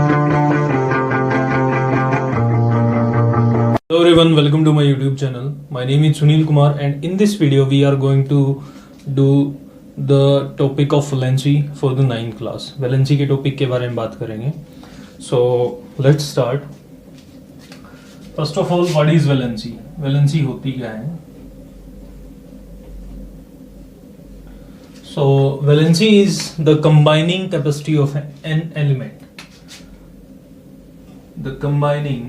Hello everyone, welcome to my YouTube channel. My name is Sunil Kumar and in this video we are going to do the topic of valency for the 9th class. Valency के topic के बारे में बात करेंगे. So let's start. First of all, what is valency? Valency होती क्या है? So valency is the combining capacity of an element. The combining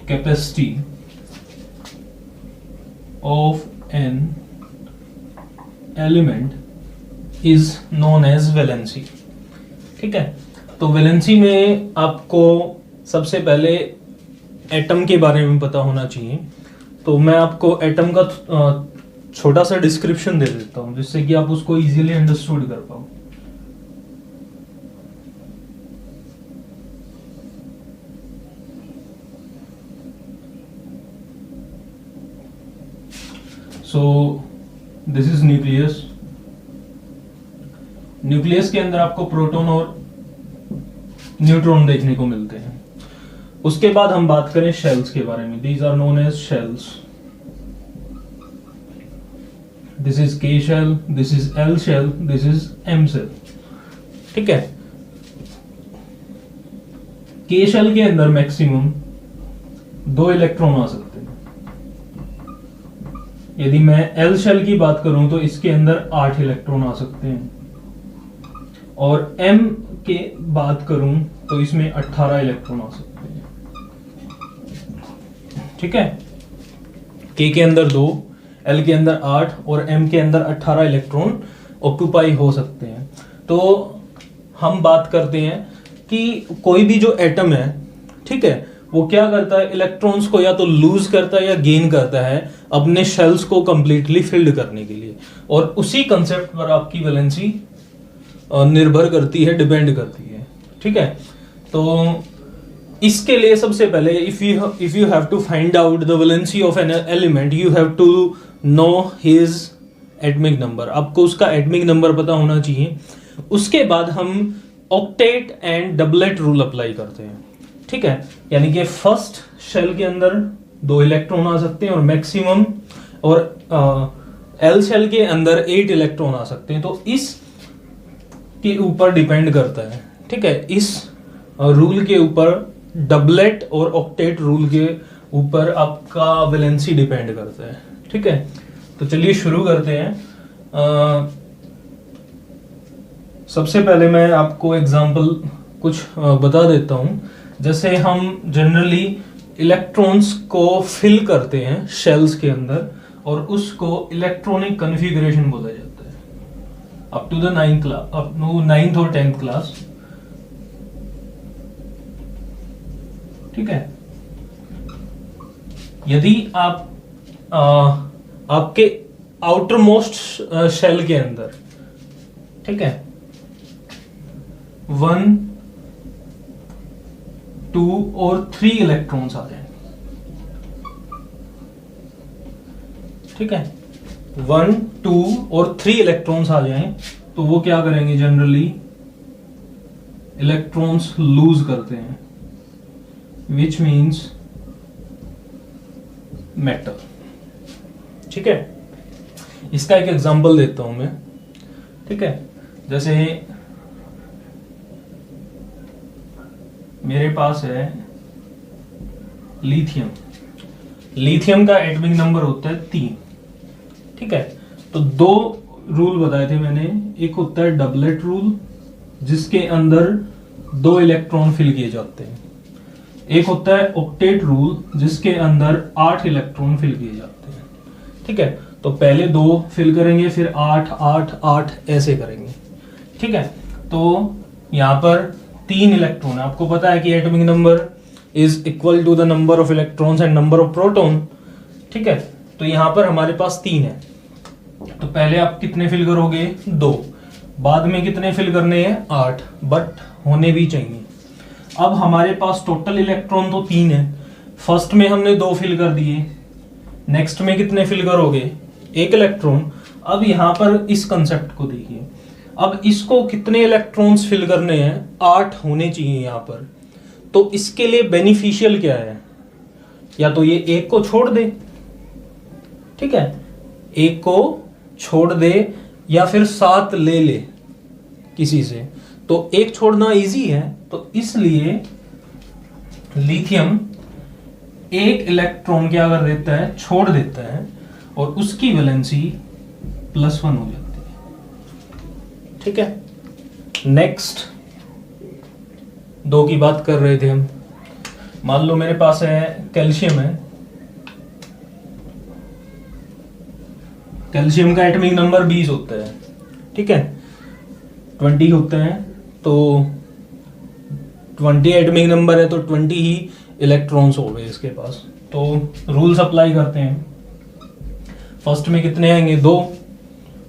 capacity of an element is known as valency. ठीक है, तो वैलेंसी में आपको सबसे पहले एटम के बारे में पता होना चाहिए. तो मैं आपको एटम का छोटा सा डिस्क्रिप्शन दे देता हूं जिससे कि आप उसको इजीली अंडरस्टूड कर पाओ. So this is nucleus. Nucleus के अंदर आपको प्रोटॉन और न्यूट्रॉन देखने को मिलते हैं. उसके बाद हम बात करें शेल्स के बारे में. These are known as shells. This is K shell, this is L shell, this is M shell. ठीक है, K shell के अंदर मैक्सिमम 2 इलेक्ट्रॉन आ सकते हैं. यदि मैं L शेल की बात करूं तो इसके अंदर 8 इलेक्ट्रॉन आ सकते हैं. और M के बात करूं तो इसमें 18 इलेक्ट्रॉन आ सकते हैं. ठीक है, K के अंदर 2, L के अंदर 8 और M के अंदर 18 इलेक्ट्रॉन ऑक्यूपाई हो सकते हैं. तो हम बात करते हैं कि कोई भी जो एटम है, ठीक है, वो क्या करता है, इलेक्ट्रॉन्स को या तो लूज करता है या गेन करता है अपने शेल्स को कंप्लीटली फिल्ड करने के लिए. और उसी कंसेप्ट पर आपकी वैलेंसी निर्भर करती है, डिपेंड करती है. ठीक है, तो इसके लिए सबसे पहले if you have to find out the valency of an element you have to know his atomic number. आपको उसका एटॉमिक नंबर पता होना चाहिए. उसके बाद हम octet and doublet rule apply करते हैं. ठीक है, यानी कि फर्स्ट शेल के अंदर 2 इलेक्ट्रॉन आ सकते हैं और मैक्सिमम, और एल शेल के अंदर 8 इलेक्ट्रॉन आ सकते हैं. तो इस के ऊपर डिपेंड करता है. ठीक है, इस रूल के ऊपर, डबलेट और ऑक्टेट रूल के ऊपर आपका वैलेंसी डिपेंड करता है. ठीक है, तो चलिए शुरू करते हैं. सबसे पहले मैं आपको एग्जांपल कुछ बता देता हूं. जैसे हम जनरली इलेक्ट्रॉन्स को फिल करते हैं शेल्स के अंदर और उसको इलेक्ट्रॉनिक कॉन्फ़िगरेशन बोला जाता है. अप टू द 9th और 10th क्लास. ठीक है, यदि आप आपके आउटर मोस्ट शेल के अंदर, ठीक है, 1, 2 और 3 इलेक्ट्रॉन्स आ जाएं. ठीक है, 1, 2 और 3 इलेक्ट्रॉन्स आ जाएं तो वो क्या करेंगे, जनरली इलेक्ट्रॉन्स लूज करते हैं, विच मीन्स मेटल. ठीक है, इसका एक एग्जांपल देता हूं मैं. ठीक है, जैसे मेरे पास है लिथियम. लिथियम का एटॉमिक नंबर होता है 3. ठीक है, तो 2 रूल बताए थे मैंने. एक होता है डबलेट रूल जिसके अंदर 2 इलेक्ट्रॉन फिल किए जाते हैं. एक होता है ऑक्टेट रूल जिसके अंदर 8 इलेक्ट्रॉन फिल किए जाते हैं. ठीक है, तो पहले 2 फिल करेंगे, फिर 8 8 8 ऐसे करेंगे. ठीक है, तो यहां पर 3 इलेक्ट्रॉन है. आपको पता है कि atomic number is equal to the number of electrons and number of proton. ठीक है, तो यहां पर हमारे पास 3 है. तो पहले आप कितने फिल करोगे, 2. बाद में कितने फिल करने हैं, 8, बट होने भी चाहिए. अब हमारे पास टोटल इलेक्ट्रॉन तो 3 है. फर्स्ट में हमने 2 फिल कर दिए, नेक्स्ट में कितने फिल करोगे, 1 इलेक्ट्रॉन. अब यहाँ पर इस कंसेप्ट को देखिए, अब इसको कितने इलेक्ट्रॉन्स फिल करने हैं, 8 होने चाहिए यहाँ पर। तो इसके लिए बेनिफिशियल क्या है, या तो ये एक को छोड़ दे, ठीक है, एक को छोड़ दे या फिर 7 ले ले किसी से। तो एक छोड़ना इजी है, तो इसलिए लिथियम एक इलेक्ट्रॉन क्या कर देता है, छोड़ देता है, और उसकी वैलेंसी +1 हो जाती है। ठीक है, नेक्स्ट 2 की बात कर रहे थे हम। मान लो मेरे पास है कैल्शियम है, कैल्शियम का एटॉमिक नंबर 20 होता है, ठीक है, 20 होते हैं, तो 20 एटॉमिक नंबर है तो 20 ही इलेक्ट्रॉन्स हो गए इसके पास। तो रूल्स अप्लाई करते हैं। फर्स्ट में कितने आएंगे, 2,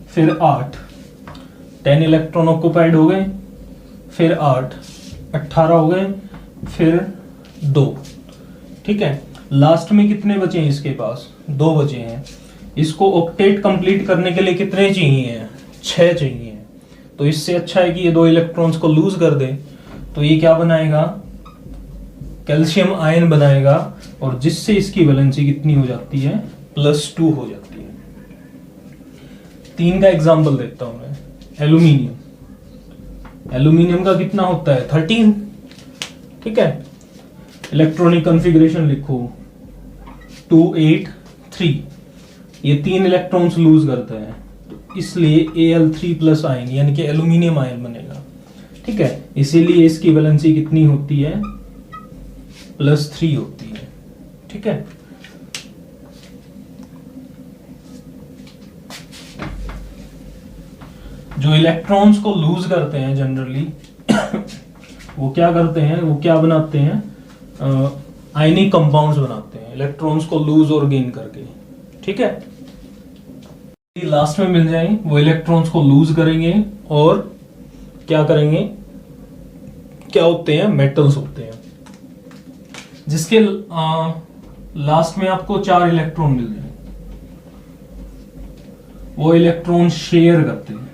फिर 8, 10 इलेक्ट्रॉन ऑक्युपाइड हो गए, फिर 8, 18 हो गए, फिर 2, ठीक है। लास्ट में कितने बचे हैं इसके पास, 2 बचे हैं। इसको ऑक्टेट कंप्लीट करने के लिए कितने चाहिए, 6 चाहिए। तो इससे अच्छा है कि ये 2 इलेक्ट्रॉन्स को लूज कर दे, तो ये क्या बनाएगा, कैल्शियम आयन बनाएगा, और जिससे इसकी वैलेंसी कितनी हो जाती है, +2 हो जाती है। 3 का एग्जांपल देता हूं मैं, एल्यूमिनियम। एल्यूमिनियम का कितना होता है, 13, ठीक है। इलेक्ट्रॉनिक कॉन्फ़िगरेशन लिखो 2 8 3, ये 3 इलेक्ट्रॉन्स लूज करते हैं, तो इसलिए Al3+ आयन यानी कि एल्यूमिनियम आयन बनेगा, ठीक है। इसीलिए इसकी वैलेंसी कितनी होती है, +3 होती है, ठीक है। जो इलेक्ट्रॉन्स को लूज करते हैं जनरली वो क्या करते हैं, वो क्या बनाते हैं, आयनिक कंपाउंड्स बनाते हैं, इलेक्ट्रॉन्स को लूज और गेन करके, ठीक है। लास्ट में मिल जाए वो इलेक्ट्रॉन्स को लूज करेंगे और क्या करेंगे, क्या होते हैं, मेटल्स होते हैं, जिसके लास्ट में आपको 4 इलेक्ट्रॉन मिल जाए। वो इलेक्ट्रॉन शेयर करते हैं,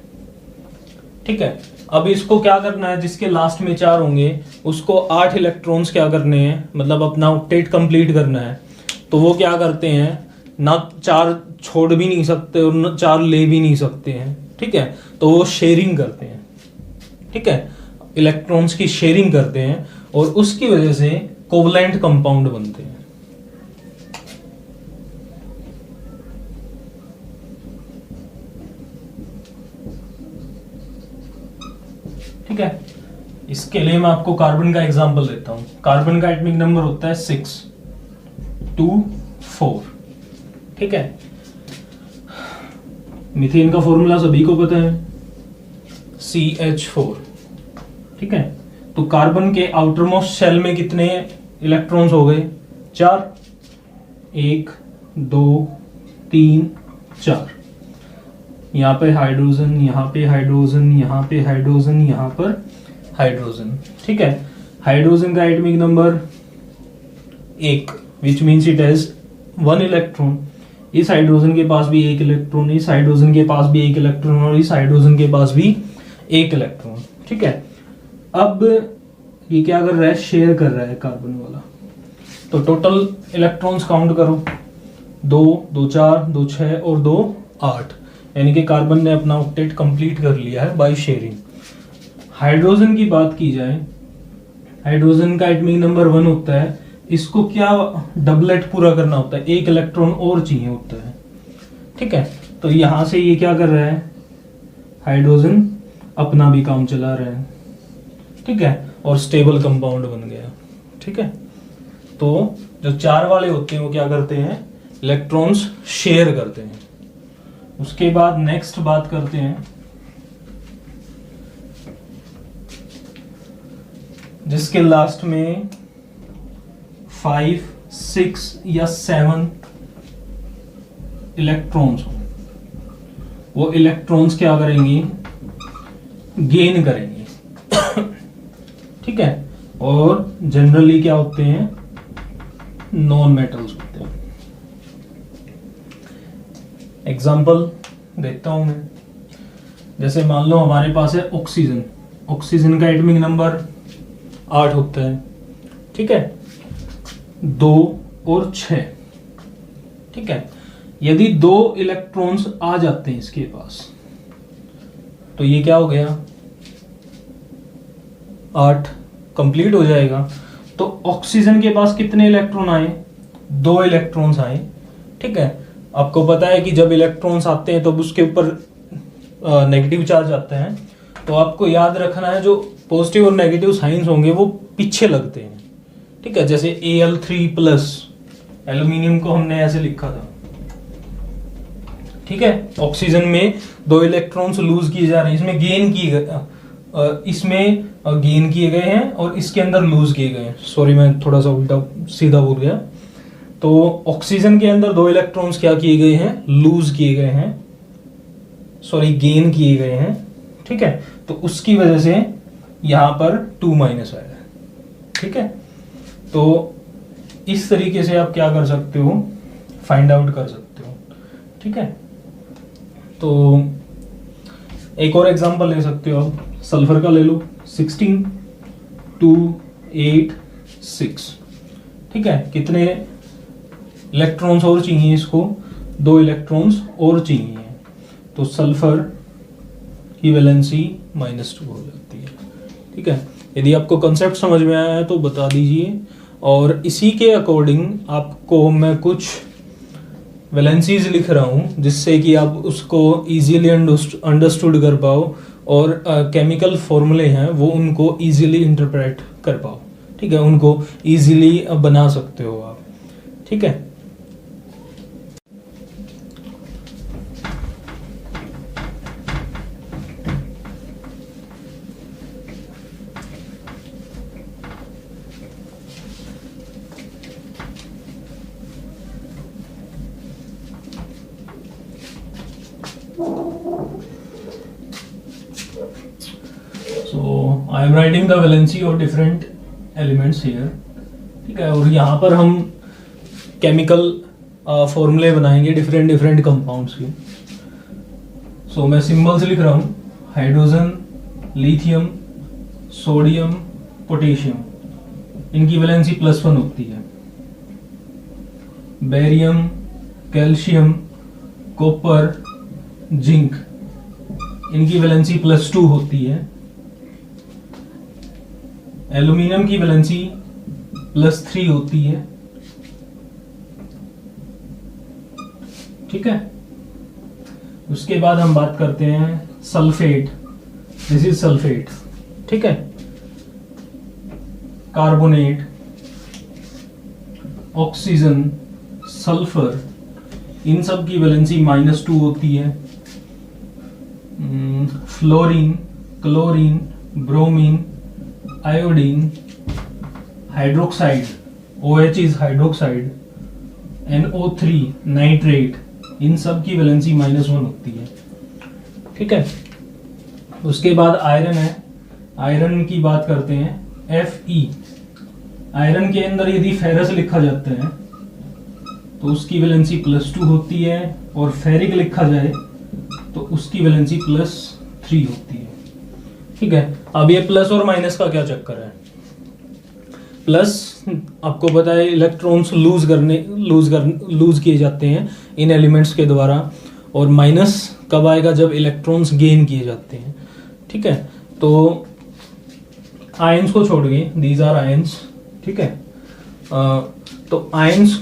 ठीक है। अब इसको क्या करना है, जिसके लास्ट में 4 होंगे उसको 8 इलेक्ट्रॉन्स क्या करने हैं, मतलब अपना ऑक्टेट कंप्लीट करना है। तो वो क्या करते हैं, ना 4 छोड़ भी नहीं सकते और ना 4 ले भी नहीं सकते हैं, ठीक है। तो वो शेयरिंग करते हैं, ठीक है, इलेक्ट्रॉन्स की शेयरिंग करते हैं, और उसकी वजह से कोवलेंट कंपाउंड बनते हैं। ठीक है, इसके लिए मैं आपको कार्बन का एग्जांपल देता हूं। कार्बन का एटॉमिक नंबर होता है 6 2 4, ठीक है। मीथेन का फॉर्मूला सभी को पता है, CH4, ठीक है। तो कार्बन के आउटर मोस्ट शेल में कितने इलेक्ट्रॉन्स हो गए, 4, 1 2 3 4। यहाँ पे हाइड्रोजन, यहाँ पे हाइड्रोजन, यहाँ पे हाइड्रोजन, यहाँ पर हाइड्रोजन, ठीक है। हाइड्रोजन का atomic number 1, which means it has 1 electron. इस हाइड्रोजन के पास भी 1 इलेक्ट्रॉन, इस हाइड्रोजन के पास भी 1 इलेक्ट्रॉन, और इस हाइड्रोजन के पास भी 1 इलेक्ट्रॉन, ठीक है। अब ये क्या कर रहा है, शेयर कर रहा है कार्बन वाला। तो टोटल इलेक्ट्रॉन्स काउंट करो, 2 2 4 2 6 और 2 8, यानी कि कार्बन ने अपना ऑक्टेट कंप्लीट कर लिया है बाय शेयरिंग। हाइड्रोजन की बात की जाए, हाइड्रोजन का एटॉमिक नंबर 1 होता है, इसको क्या डबलेट पूरा करना होता है, 1 इलेक्ट्रॉन और चाहिए होता है, ठीक है। तो यहां से ये क्या कर रहा है, हाइड्रोजन अपना भी काम चला रहा है, ठीक है, और स्टेबल कंपाउंड बन गया, ठीक है। तो जो 4 वाले होते हैं वो क्या करते हैं, इलेक्ट्रॉन्स शेयर करते हैं। उसके बाद नेक्स्ट बात करते हैं जिसके लास्ट में 5 6 या 7 इलेक्ट्रॉन्स हो। वो इलेक्ट्रॉन्स क्या करेंगे, गेन करेंगे, ठीक है। और जनरली क्या होते हैं, नॉन मेटल्स होते हैं। एग्जाम्पल देखता हूं मैं। जैसे मान लो हमारे पास है ऑक्सीजन, ऑक्सीजन का एटॉमिक नंबर 8 होता है, ठीक है, 2 और 6, ठीक है। यदि 2 इलेक्ट्रॉन्स आ जाते हैं इसके पास तो ये क्या हो गया, 8 कंप्लीट हो जाएगा। तो ऑक्सीजन के पास कितने इलेक्ट्रॉन आए, 2 इलेक्ट्रॉन्स आए, ठीक है। आपको पता है कि जब इलेक्ट्रॉन्स आते हैं तो उसके ऊपर नेगेटिव चार्ज आता है, तो आपको याद रखना है जो पॉजिटिव और नेगेटिव साइंस होंगे वो पीछे लगते हैं, ठीक है। जैसे Al3+, एल्यूमिनियम को हमने ऐसे लिखा था, ठीक है। ऑक्सीजन में 2 इलेक्ट्रॉन्स लूज किए जा रहे हैं, इसमें गेन किए गए, इसमें गेन किए गए हैं और इसके अंदर लूज किए गए हैं। सॉरी मैं थोड़ा सा उल्टा सीधा बोल गया। तो ऑक्सीजन के अंदर 2 इलेक्ट्रॉन्स क्या किए गए हैं, लूज किए गए हैं, सॉरी गेन किए गए हैं, ठीक है। तो उसकी वजह से यहां पर 2- आया है, ठीक है। तो इस तरीके से आप क्या कर सकते हो, फाइंड आउट कर सकते हो, ठीक है। तो एक और एग्जांपल ले सकते हो आप, सल्फर का ले लो, 16, 2, 8, 6, ठीक है। कितने इलेक्ट्रॉन्स और चाहिए इसको, 2 इलेक्ट्रॉन्स और चाहिए, तो सल्फर की वैलेंसी -2 हो जाती है, ठीक है। यदि आपको कंसेप्ट समझ में आया है तो बता दीजिए, और इसी के अकॉर्डिंग आपको मैं कुछ वैलेंसीज लिख रहा हूँ जिससे कि आप उसको इजीली अंडरस्टूड कर पाओ, और केमिकल फॉर्मूले हैं वो उनको इजीली इंटरप्रेट कर पाओ, ठीक है, उनको इजीली बना सकते हो आप, ठीक है। I am writing the valency of different elements here, ठीक है। और यहाँ पर हम केमिकल फॉर्मूले बनाएंगे डिफरेंट कंपाउंड्स के। सो मैं सिंबल्स लिख रहा हूँ, हाइड्रोजन, लिथियम, सोडियम, पोटेशियम, इनकी वैलेंसी +1 होती है। बेरियम, कैल्शियम, कॉपर, जिंक, इनकी वैलेंसी +2 होती है। एल्यूमिनियम की वैलेंसी +3 होती है, ठीक है। उसके बाद हम बात करते हैं सल्फेट, दिस इज सल्फेट, ठीक है। कार्बोनेट, ऑक्सीजन, सल्फर, इन सब की वैलेंसी -2 होती है। Fluorine, chlorine, bromine, iodine, hydroxide, OH is hydroxide, NO3 nitrate, इन सब की वैलेंसी -1 होती है, ठीक है। उसके बाद आयरन है, आयरन की बात करते हैं, Fe। आयरन के अंदर यदि फेरस लिखा जाता है तो उसकी वैलेंसी +2 होती है, और फेरिक लिखा जाए तो उसकी वैलेंसी +3 होती है, ठीक है। अब ये प्लस और माइनस का क्या चक्कर है, प्लस आपको पता है इलेक्ट्रॉन्स लूज किए जाते हैं इन एलिमेंट्स के द्वारा, और माइनस कब आएगा, जब इलेक्ट्रॉन्स गेन किए जाते हैं, ठीक है। तो आयंस को छोड़ गए, दीज आर आयंस, ठीक है। तो आयंस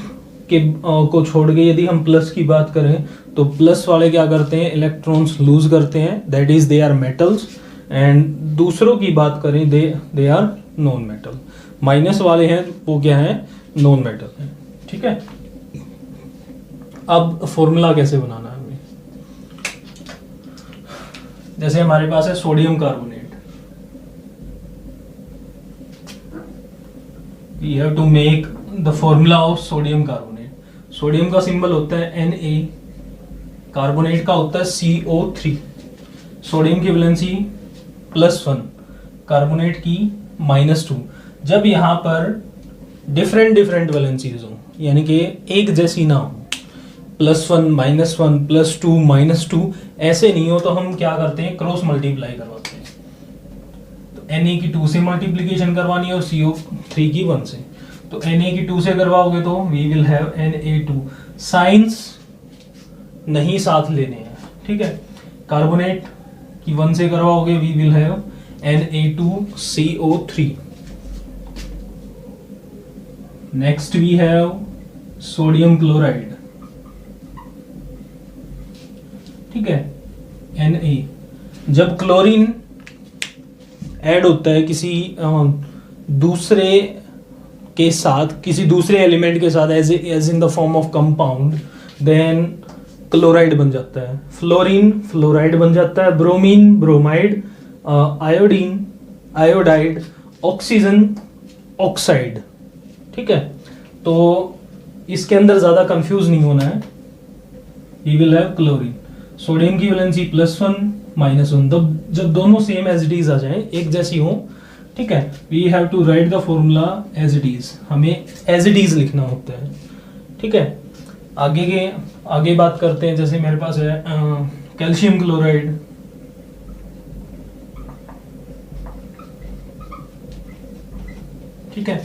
के को छोड़ के यदि हम प्लस की बात करें तो प्लस वाले क्या करते हैं, इलेक्ट्रॉन्स लूज करते हैं, that is they are metals. And दूसरों की बात करें, they are non metal. Minus वाले हैं वो क्या है, नॉन मेटल है, ठीक है। अब फॉर्मूला कैसे बनाना है हमें, जैसे हमारे पास है sodium carbonate, we have to make the formula of sodium carbonate. Sodium का सिंबल होता है Na, कार्बोनेट का होता है CO3। सोडियम की वैलेंसी +1, कार्बोनेट की -2। जब यहाँ पर डिफरेंट वैलेंसीज हो, यानी कि एक जैसी ना हो, +1 -1 +2 -2 ऐसे नहीं हो तो हम क्या करते हैं, क्रॉस मल्टीप्लाई करवाते हैं। तो Na की 2 से मल्टीप्लीकेशन करवानी है और CO3 की 1 से। तो Na की 2 से करवाओगे तो we will have Na2। Science नहीं साथ लेने हैं, ठीक है। कार्बोनेट की 1 से करवाओगे we will have Na2CO3। Next we have sodium chloride, ठीक है, Na। जब क्लोरीन ऐड होता है किसी दूसरे के साथ, किसी दूसरे एलिमेंट के साथ as in the form of compound, then chloride बन जाता है। फ्लोरीन फ्लोराइड बन जाता है, bromine bromide, iodine iodide, oxygen oxide, ठीक है। तो इसके अंदर ज्यादा कंफ्यूज नहीं होना है। We will have chlorine. Sodium की वैलेंसी +1 -1, जब दोनों सेम एज इट इज आ जाए, एक जैसी हो, ठीक है, we have to write the formula as it is. हमें एज इट इज लिखना होता है, ठीक है। आगे बात करते हैं। जैसे मेरे पास है कैल्शियम क्लोराइड, ठीक है,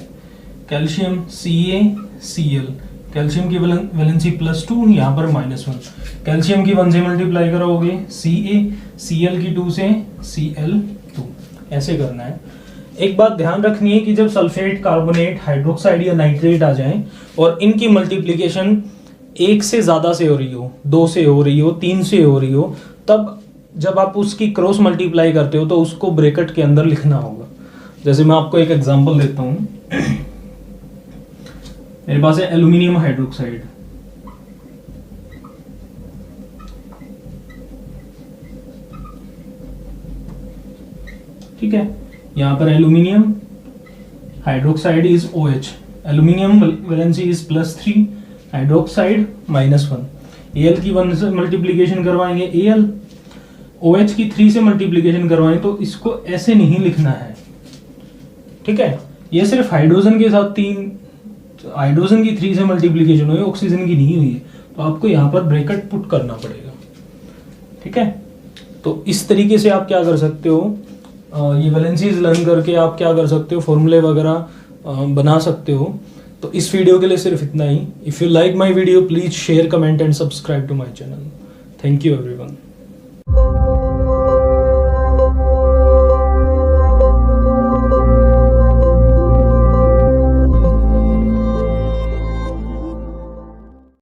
कैल्शियम CaCl। कैल्शियम की वैलेंसी +2, यहाँ पर -1। कैल्शियम की 1 से मल्टीप्लाई करोगे CaCl की 2 से Cl2, ऐसे करना है। एक बात ध्यान रखनी है कि जब सल्फेट, कार्बोनेट, हाइड्रोक्साइड या नाइट्रेट आ जाएं और इनकी मल्टीप्लिकेशन 1 से ज्यादा से हो रही हो, 2 से हो रही हो, 3 से हो रही हो, तब जब आप उसकी क्रॉस मल्टीप्लाई करते हो तो उसको ब्रैकेट के अंदर लिखना होगा। जैसे मैं आपको एक एग्जांपल देता हूं। मेरे पास है एल्यूमिनियम हाइड्रोक्साइड, ठीक है। यहां पर aluminium hydroxide is OH। Aluminium valency is +3, hydroxide -1। Al की 1 से मल्टीप्लीकेशन करवाएंगे Al, OH की 3 से मल्टीप्लीकेशन करवाएंगे, तो इसको ऐसे नहीं लिखना है, ठीक है। ये सिर्फ हाइड्रोजन के साथ हाइड्रोजन की 3 से मल्टीप्लीकेशन हुई, ऑक्सीजन की नहीं हुई है, तो आपको यहाँ पर ब्रैकेट पुट करना पड़ेगा, ठीक है। तो इस तरीके से आप क्या कर सकते हो, ये वैलेंसीज लर्न करके आप क्या कर सकते हो, फॉर्मूले वगैरह बना सकते हो। तो इस वीडियो के लिए सिर्फ इतना ही। If you like my video please share, comment and subscribe to my channel. Thank you everyone.